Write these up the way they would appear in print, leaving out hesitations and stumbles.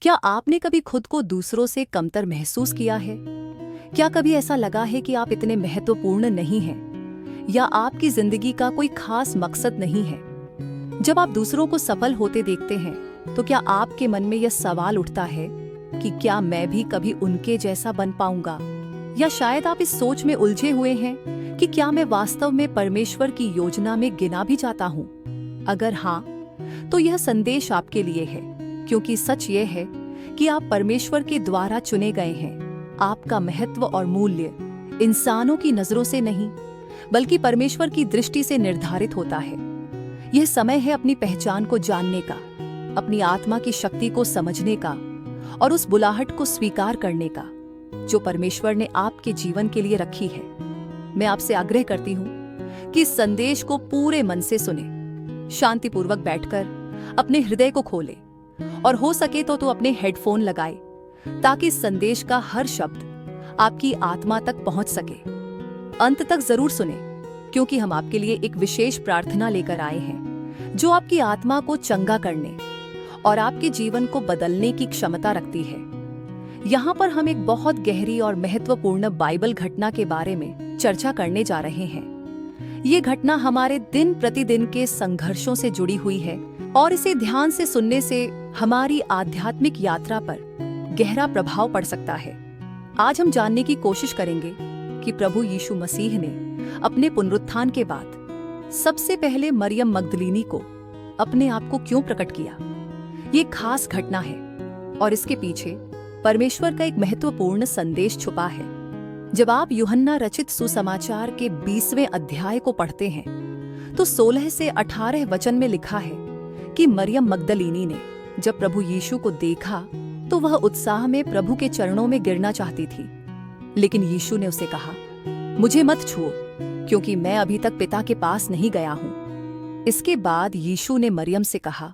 क्या आपने कभी खुद को दूसरों से कमतर महसूस किया है? क्या कभी ऐसा लगा है कि आप इतने महत्वपूर्ण नहीं हैं या आपकी जिंदगी का कोई खास मकसद नहीं है? जब आप दूसरों को सफल होते देखते हैं तो क्या आपके मन में यह सवाल उठता है कि क्या मैं भी कभी उनके जैसा बन पाऊंगा? या शायद आप इस सोच में उलझे हुए हैं कि क्या मैं वास्तव में परमेश्वर की योजना में गिना भी जाता हूं? अगर हाँ, तो यह संदेश आपके लिए है, क्योंकि सच यह है कि आप परमेश्वर के द्वारा चुने गए हैं। आपका महत्व और मूल्य इंसानों की नजरों से नहीं, बल्कि परमेश्वर की दृष्टि से निर्धारित होता है। यह समय है अपनी पहचान को जानने का, अपनी आत्मा की शक्ति को समझने का और उस बुलाहट को स्वीकार करने का जो परमेश्वर ने आपके जीवन के लिए रखी है। मैं आपसे आग्रह करती हूं कि इस संदेश को पूरे मन से सुने, शांतिपूर्वक बैठकर अपने हृदय को खोले और हो सके तो अपने हेडफोन लगाए ताकि इस संदेश का हर शब्द आपकी आत्मा तक पहुंच सके। अंत तक जरूर सुने, क्योंकि हम आपके लिए एक विशेष प्रार्थना लेकर आए हैं जो आपकी आत्मा को चंगा करने और आपके जीवन को बदलने की क्षमता रखती है। यहाँ पर हम एक बहुत गहरी और महत्वपूर्ण बाइबल घटना के बारे में चर्चा करने जा रहे हैं। ये घटना हमारे दिन प्रतिदिन के संघर्षों से जुड़ी हुई है और इसे ध्यान से सुनने से हमारी आध्यात्मिक यात्रा पर गहरा प्रभाव पड़ सकता है। आज हम जानने की कोशिश करेंगे कि प्रभु यीशु मसीह ने अपने पुनरुत्थान के बाद सबसे पहले मरियम मगदलीनी को अपने आप को क्यों प्रकट किया। ये खास घटना है और इसके पीछे परमेश्वर का एक महत्वपूर्ण संदेश छुपा है। जब आप यूहन्ना रचित सुसमाचार के 20वें अध्याय को पढ़ते हैं तो 16 से 18 वचन में लिखा है कि मरियम मगदलीनी ने जब प्रभु यीशु को देखा तो वह उत्साह में प्रभु के चरणों में गिरना चाहती थी, लेकिन यीशु ने उसे कहा, मुझे मत छुओ, क्योंकि मैं अभी तक पिता के पास नहीं गया हूं। इसके बाद यीशु ने मरियम से कहा,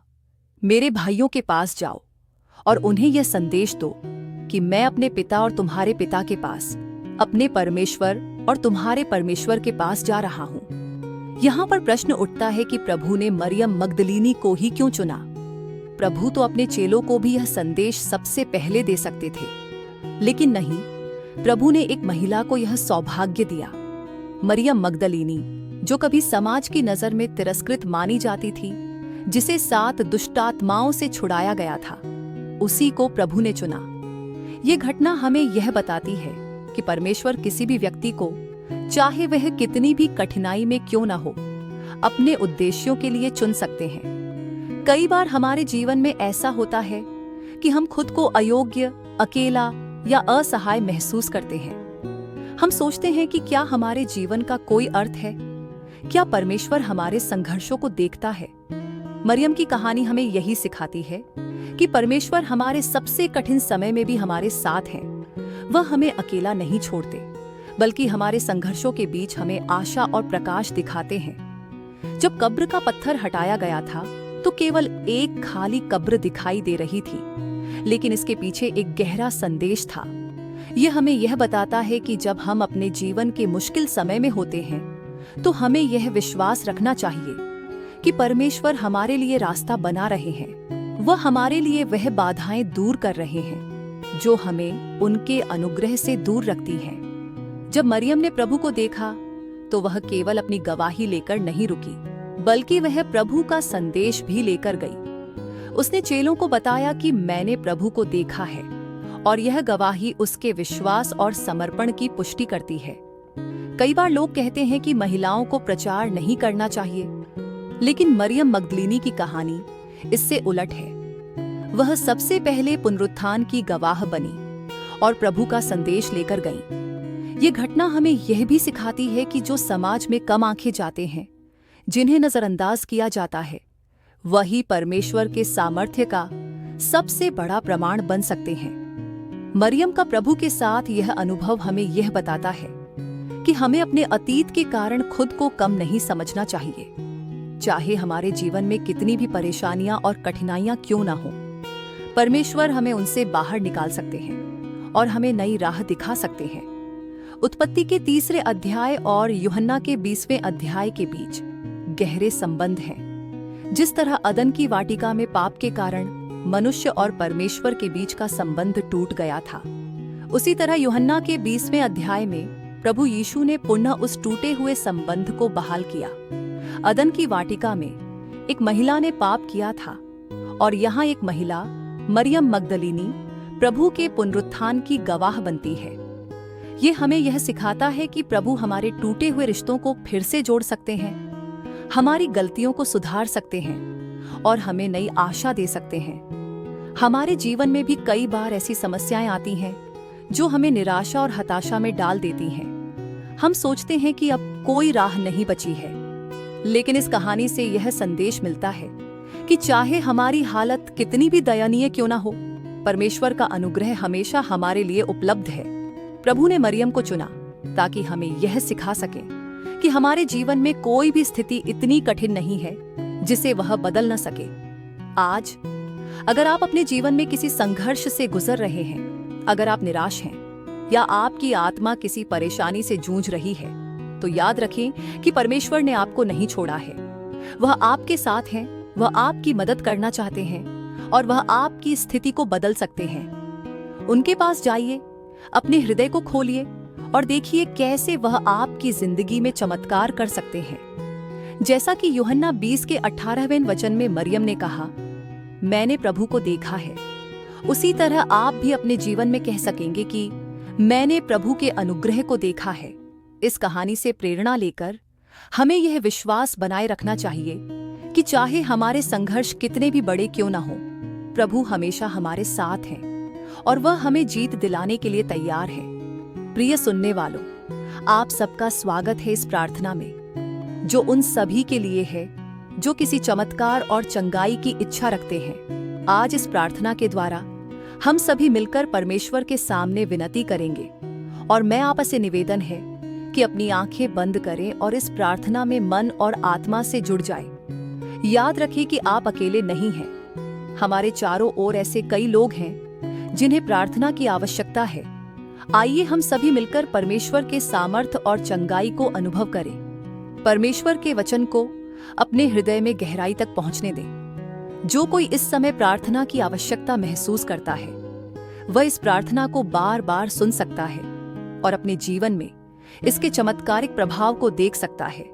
मेरे भाइयों के पास जाओ और उन्हें यह संदेश दो कि मैं अपने पिता और तुम्हारे पिता के पास, अपने परमेश्वर और तुम्हारे परमेश्वर के पास जा रहा हूं। यहाँ पर प्रश्न उठता है कि प्रभु ने मरियम मगदलीनी को ही क्यों चुना? प्रभु तो अपने चेलों को भी यह संदेश सबसे पहले दे सकते थे, लेकिन नहीं, प्रभु ने एक महिला को यह सौभाग्य दिया। मरियम मगदलीनी, जो कभी समाज की नजर में तिरस्कृत मानी जाती थी, जिसे 7 दुष्टात्माओं से छुड़ाया गया था, उसी को प्रभु ने चुना। ये घटना हमें यह बताती है कि परमेश्वर किसी भी व्यक्ति को, चाहे वह कितनी भी कठिनाई में क्यों न हो, अपने उद्देश्यों के लिए चुन सकते हैं। कई बार हमारे जीवन में ऐसा होता है कि हम खुद को अयोग्य, अकेला या असहाय महसूस करते हैं। हम सोचते हैं कि क्या हमारे जीवन का कोई अर्थ है? क्या परमेश्वर हमारे संघर्षों को देखता है? मरियम की कहानी हमें यही सिखाती है कि परमेश्वर हमारे सबसे कठिन समय में भी हमारे साथ हैं। वह हमें अकेला नहीं छोड़ते, बल्कि हमारे संघर्षों के बीच हमें आशा और प्रकाश दिखाते हैं। जब कब्र का पत्थर हटाया गया था तो केवल एक खाली कब्र दिखाई दे रही थी, लेकिन इसके पीछे एक गहरा संदेश था। यह हमें यह बताता है कि जब हम अपने जीवन के मुश्किल समय में होते हैं तो हमें यह विश्वास रखना चाहिए कि परमेश्वर हमारे लिए रास्ता बना रहे हैं। वह हमारे लिए वह बाधाएं दूर कर रहे हैं जो हमें उनके अनुग्रह से दूर रखती हैं। जब मरियम ने प्रभु को देखा तो वह केवल अपनी गवाही लेकर नहीं रुकी, बल्कि वह प्रभु का संदेश भी लेकर गई। उसने चेलों को बताया कि मैंने प्रभु को देखा है, और यह गवाही उसके विश्वास और समर्पण की पुष्टि करती है। कई बार लोग कहते हैं कि महिलाओं को प्रचार नहीं करना चाहिए, लेकिन मरियम मगदलीनी की कहानी इससे उलट है। वह सबसे पहले पुनरुत्थान की गवाह बनी और प्रभु का संदेश लेकर गई। ये घटना हमें यह भी सिखाती है कि जो समाज में कम आंखे जाते हैं, जिन्हें नजरअंदाज किया जाता है, वही परमेश्वर के सामर्थ्य का सबसे बड़ा प्रमाण बन सकते हैं। मरियम का प्रभु के साथ यह अनुभव हमें यह बताता है कि हमें अपने अतीत के कारण खुद को कम नहीं समझना चाहिए। चाहे हमारे जीवन में कितनी भी परेशानियां और कठिनाइयां क्यों ना हो, परमेश्वर हमें उनसे बाहर निकाल सकते हैं और हमें नई राह दिखा सकते हैं। उत्पत्ति के 3 अध्याय और यूहन्ना के 20वें अध्याय के बीच गहरे संबंध हैं। जिस तरह अदन की वाटिका में पाप के कारण मनुष्य और परमेश्वर के बीच का संबंध टूट गया था। उसी तरह यूहन्ना के 20वें अध्याय में प्रभु यीशु ने पुनः उस टूटे हुए संबंध को बहाल किया। अदन की वाटिका में एक महिला ने पाप किया था और यहाँ एक महिला मरियम मगदलीनी प्रभु के पुनरुत्थान की गवाह बनती है। ये हमें यह सिखाता है कि प्रभु हमारे टूटे हुए रिश्तों को फिर से जोड़ सकते हैं, हमारी गलतियों को सुधार सकते हैं और हमें नई आशा दे सकते हैं। हमारे जीवन में भी कई बार ऐसी समस्याएं आती हैं जो हमें निराशा और हताशा में डाल देती हैं। हम सोचते हैं कि अब कोई राह नहीं बची है, लेकिन इस कहानी से यह संदेश मिलता है कि चाहे हमारी हालत कितनी भी दयनीय क्यों ना हो, परमेश्वर का अनुग्रह हमेशा हमारे लिए उपलब्ध है। प्रभु ने मरियम को चुना ताकि हमें यह सिखा सके कि हमारे जीवन में कोई भी स्थिति इतनी कठिन नहीं है जिसे वह बदल न सके। आज अगर आप अपने जीवन में किसी संघर्ष से गुजर रहे हैं, अगर आप निराश हैं या आपकी आत्मा किसी परेशानी से जूझ रही है, तो याद रखें कि परमेश्वर ने आपको नहीं छोड़ा है। वह आपके साथ हैं, वह आपकी मदद करना चाहते हैं और वह आपकी स्थिति को बदल सकते हैं। उनके पास जाइए, अपने हृदय को खोलिए और देखिए कैसे वह आपकी जिंदगी में चमत्कार कर सकते हैं। जैसा कि यूहन्ना 20 के 18वें वचन में मरियम ने कहा, मैंने प्रभु को देखा है, उसी तरह आप भी अपने जीवन में कह सकेंगे कि मैंने प्रभु के अनुग्रह को देखा है। इस कहानी से प्रेरणा लेकर हमें यह विश्वास बनाए रखना चाहिए कि चाहे हमारे संघर्ष कितने भी बड़े क्यों ना हो, प्रभु हमेशा हमारे साथ हैं और वह हमें जीत दिलाने के लिए तैयार है। प्रिय सुनने वालों, आप सबका स्वागत है इस प्रार्थना में, जो उन सभी के लिए है जो किसी चमत्कार और चंगाई की इच्छा रखते हैं। आज इस प्रार्थना के द्वारा हम सभी मिलकर परमेश्वर के सामने विनती करेंगे और मैं आपसे निवेदन है कि अपनी आंखें बंद करें और इस प्रार्थना में मन और आत्मा से जुड़ जाएं। याद रखें कि आप अकेले नहीं हैं। हमारे चारों ओर ऐसे कई लोग हैं जिन्हें प्रार्थना की आवश्यकता है। आइए हम सभी मिलकर परमेश्वर के सामर्थ्य और चंगाई को अनुभव करें। परमेश्वर के वचन को अपने हृदय में गहराई तक पहुंचने दें। जो कोई इस समय प्रार्थना की आवश्यकता महसूस करता है, वह इस प्रार्थना को बार बार सुन सकता है और अपने जीवन में इसके चमत्कारिक प्रभाव को देख सकता है।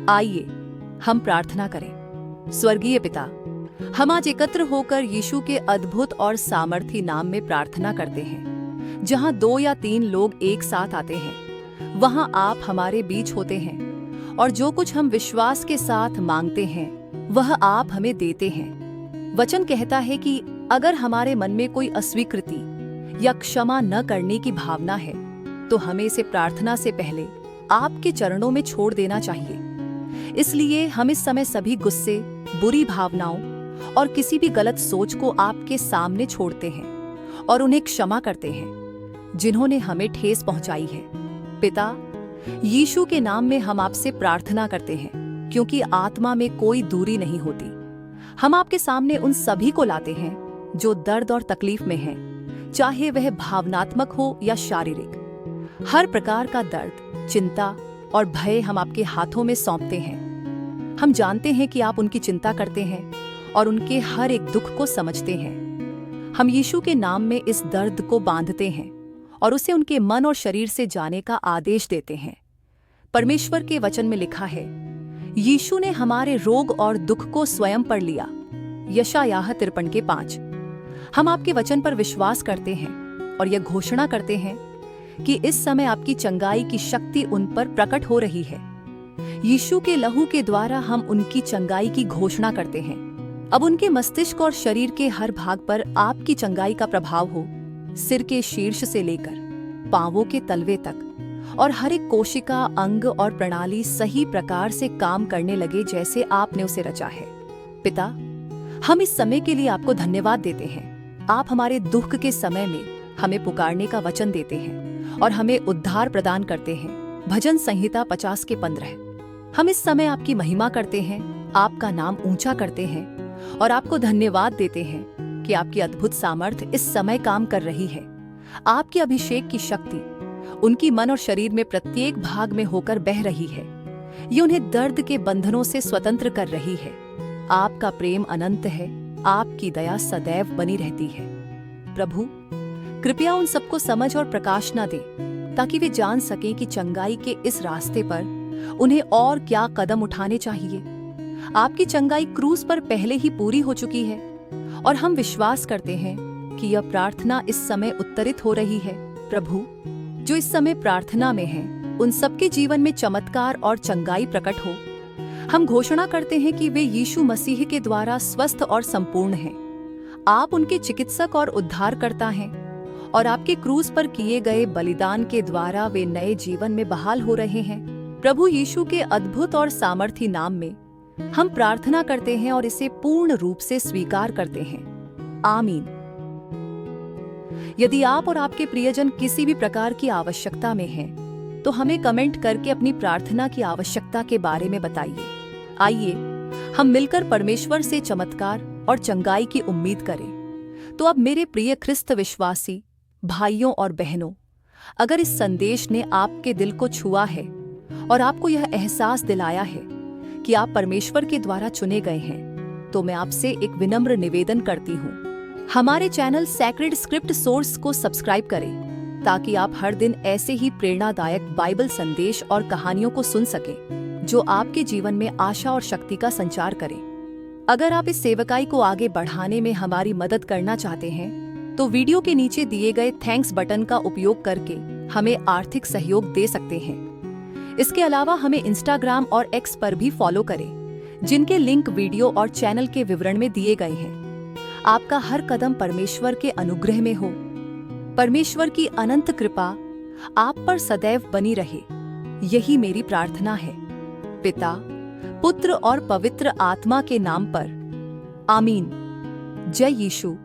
आइए हम प्रार्थना करें। स्वर्गीय पिता, हम आज एकत्र होकर यीशु के अद्भुत और सामर्थी नाम में प्रार्थना करते हैं। जहां 2 या 3 लोग एक साथ आते हैं, वहां आप हमारे बीच होते हैं और जो कुछ हम विश्वास के साथ मांगते हैं वह आप हमें देते हैं। वचन कहता है कि अगर हमारे मन में कोई अस्वीकृति या क्षमा न करने की भावना है, तो हमें इसे प्रार्थना से पहले आपके चरणों में छोड़ देना चाहिए। इसलिए हम इस समय सभी गुस्से, बुरी भावनाओं और किसी भी गलत सोच को आपके सामने छोड़ते हैं और उन्हें क्षमा करते हैं जिन्होंने हमें ठेस पहुंचाई है। पिता, यीशु के नाम में हम आपसे प्रार्थना करते हैं, क्योंकि आत्मा में कोई दूरी नहीं होती। हम आपके सामने उन सभी को लाते हैं जो दर्द और तकलीफ में हैं, चाहे वह भावनात्मक हो या शारीरिक। हर प्रकार का दर्द, चिंता और भय हम आपके हाथों में सौंपते हैं। हम जानते हैं कि आप उनकी चिंता करते हैं और उनके हर एक दुख को समझते हैं। हम यीशु के नाम में इस दर्द को बांधते हैं और उसे उनके मन और शरीर से जाने का आदेश देते हैं। परमेश्वर के वचन में लिखा है, यीशु ने हमारे रोग और दुख को स्वयं पर लिया। यशायाह 53:5। हम आपके वचन पर विश्वास करते हैं और यह घोषणा करते हैं कि इस समय आपकी चंगाई की शक्ति उन पर प्रकट हो रही है। यीशु के लहू के द्वारा हम उनकी चंगाई की घोषणा करते हैं। अब उनके मस्तिष्क और शरीर के हर भाग पर आपकी चंगाई का प्रभाव हो, सिर के शीर्ष से लेकर पांवों के तलवे तक, और हर एक कोशिका, अंग और प्रणाली सही प्रकार से काम करने लगे जैसे आपने उसे रचा है। पिता, हम इस समय के लिए आपको धन्यवाद देते हैं। आप हमारे दुख के समय में हमें पुकारने का वचन देते हैं और हमें उद्धार प्रदान करते हैं। भजन संहिता 50:15। हम इस समय आपकी महिमा करते हैं, आपका नाम ऊंचा करते हैं और आपको धन्यवाद देते हैं कि आपकी अद्भुत सामर्थ्य इस समय काम कर रही है। आपके अभिषेक की शक्ति उनकी मन और शरीर में प्रत्येक भाग में होकर बह रही है। ये उन्हें दर्द के बंधनों से स्वतंत्र कर रही है। आपका प्रेम अनंत है, आपकी दया सदैव बनी रहती है। प्रभु, कृपया उन सबको समझ और प्रकाश न दे, ताकि वे जान सकें कि चंगाई के इस रास्ते पर उन्हें और क्या कदम उठाने चाहिए। आपकी चंगाई क्रूस पर पहले ही पूरी हो चुकी है और हम विश्वास करते हैं कि यह प्रार्थना इस समय उत्तरित हो रही है। प्रभु, जो इस समय प्रार्थना में हैं, उन सबके जीवन में चमत्कार और चंगाई प्रकट हो। हम घोषणा करते हैं कि वे यीशु मसीह के द्वारा स्वस्थ और संपूर्ण हैं। आप उनके चिकित्सक और उद्धारकर्ता हैं और आपके क्रूस पर किए गए बलिदान के द्वारा वे नए जीवन में बहाल हो रहे हैं। प्रभु यीशु के अद्भुत और सामर्थी नाम में हम प्रार्थना करते हैं और इसे पूर्ण रूप से स्वीकार करते हैं। आमीन। यदि आप और आपके प्रियजन किसी भी प्रकार की आवश्यकता में हैं, तो हमें कमेंट करके अपनी प्रार्थना की आवश्यकता के बारे में बताइए। आइए हम मिलकर परमेश्वर से चमत्कार और चंगाई की उम्मीद करें। तो अब मेरे प्रिय ख्रिस्त विश्वासी भाइयों और बहनों, अगर इस संदेश ने आपके दिल को छुआ है और आपको यह एहसास दिलाया है कि आप परमेश्वर के द्वारा चुने गए हैं, तो मैं आपसे एक विनम्र निवेदन करती हूँ। हमारे चैनल सैक्रेड स्क्रिप्ट सोर्स को सब्सक्राइब करें, ताकि आप हर दिन ऐसे ही प्रेरणादायक बाइबल संदेश और कहानियों को सुन सकें, जो आपके जीवन में आशा और शक्ति का संचार करें। अगर आप इस सेवकाई को आगे बढ़ाने में हमारी मदद करना चाहते हैं, तो वीडियो के नीचे दिए गए थैंक्स बटन का उपयोग करके हमें आर्थिक सहयोग दे सकते हैं। इसके अलावा हमें इंस्टाग्राम और एक्स पर भी फॉलो करें, जिनके लिंक वीडियो और चैनल के विवरण में दिए गए हैं। आपका हर कदम परमेश्वर के अनुग्रह में हो। परमेश्वर की अनंत कृपा आप पर सदैव बनी रहे, यही मेरी प्रार्थना है। पिता, पुत्र और पवित्र आत्मा के नाम पर। आमीन। जय यीशु।